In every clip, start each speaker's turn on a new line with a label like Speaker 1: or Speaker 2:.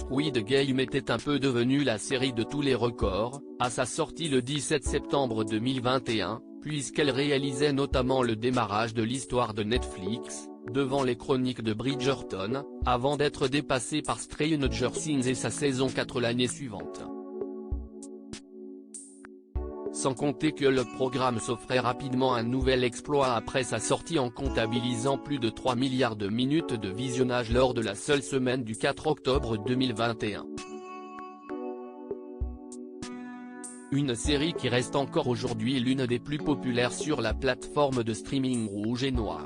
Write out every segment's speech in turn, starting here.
Speaker 1: Squid Game était un peu devenue la série de tous les records, à sa sortie le 17 septembre 2021, puisqu'elle réalisait notamment le démarrage de l'histoire de Netflix, devant les chroniques de Bridgerton, avant d'être dépassée par Stranger Things et sa saison 4 l'année suivante. Sans compter que le programme s'offrait rapidement un nouvel exploit après sa sortie en comptabilisant plus de 3 milliards de minutes de visionnage lors de la seule semaine du 4 octobre 2021. Une série qui reste encore aujourd'hui l'une des plus populaires sur la plateforme de streaming Rouge et Noir.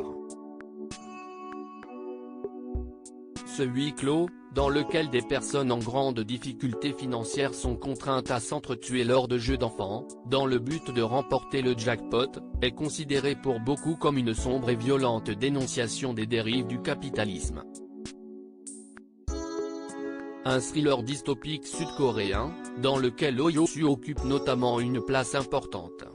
Speaker 1: Ce huis clos, dans lequel des personnes en grande difficulté financière sont contraintes à s'entretuer lors de jeux d'enfants, dans le but de remporter le jackpot, est considéré pour beaucoup comme une sombre et violente dénonciation des dérives du capitalisme. Un thriller dystopique sud-coréen, dans lequel Oh Yo-soo occupe notamment une place importante.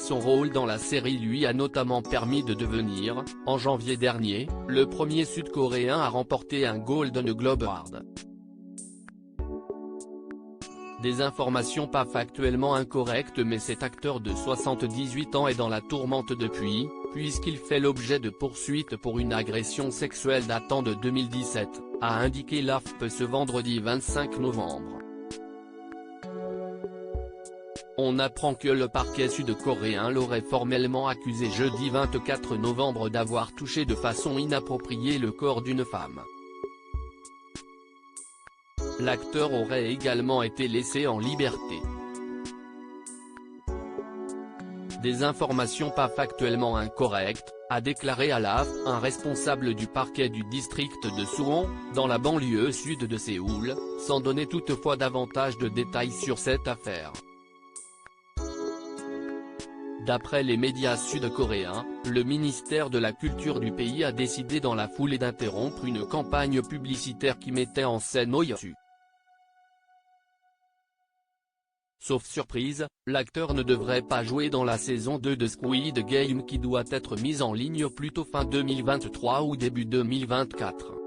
Speaker 1: Son rôle dans la série lui a notamment permis de devenir, en janvier dernier, le premier Sud-Coréen à remporter un Golden Globe Award. Des informations pas factuellement incorrectes, mais cet acteur de 78 ans est dans la tourmente depuis, puisqu'il fait l'objet de poursuites pour une agression sexuelle datant de 2017, a indiqué l'AFP ce vendredi 25 novembre. On apprend que le parquet sud-coréen l'aurait formellement accusé jeudi 24 novembre d'avoir touché de façon inappropriée le corps d'une femme. L'acteur aurait également été laissé en liberté. Des informations pas factuellement incorrectes, a déclaré à l'AFP un responsable du parquet du district de Suwon, dans la banlieue sud de Séoul, sans donner toutefois davantage de détails sur cette affaire. D'après les médias sud-coréens, le ministère de la Culture du pays a décidé dans la foulée d'interrompre une campagne publicitaire qui mettait en scène Oh Yo-soo. Sauf surprise, l'acteur ne devrait pas jouer dans la saison 2 de Squid Game qui doit être mise en ligne plutôt fin 2023 ou début 2024.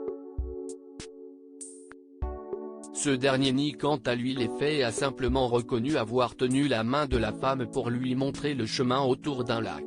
Speaker 1: Ce dernier nie quant à lui les faits et a simplement reconnu avoir tenu la main de la femme pour lui montrer le chemin autour d'un lac.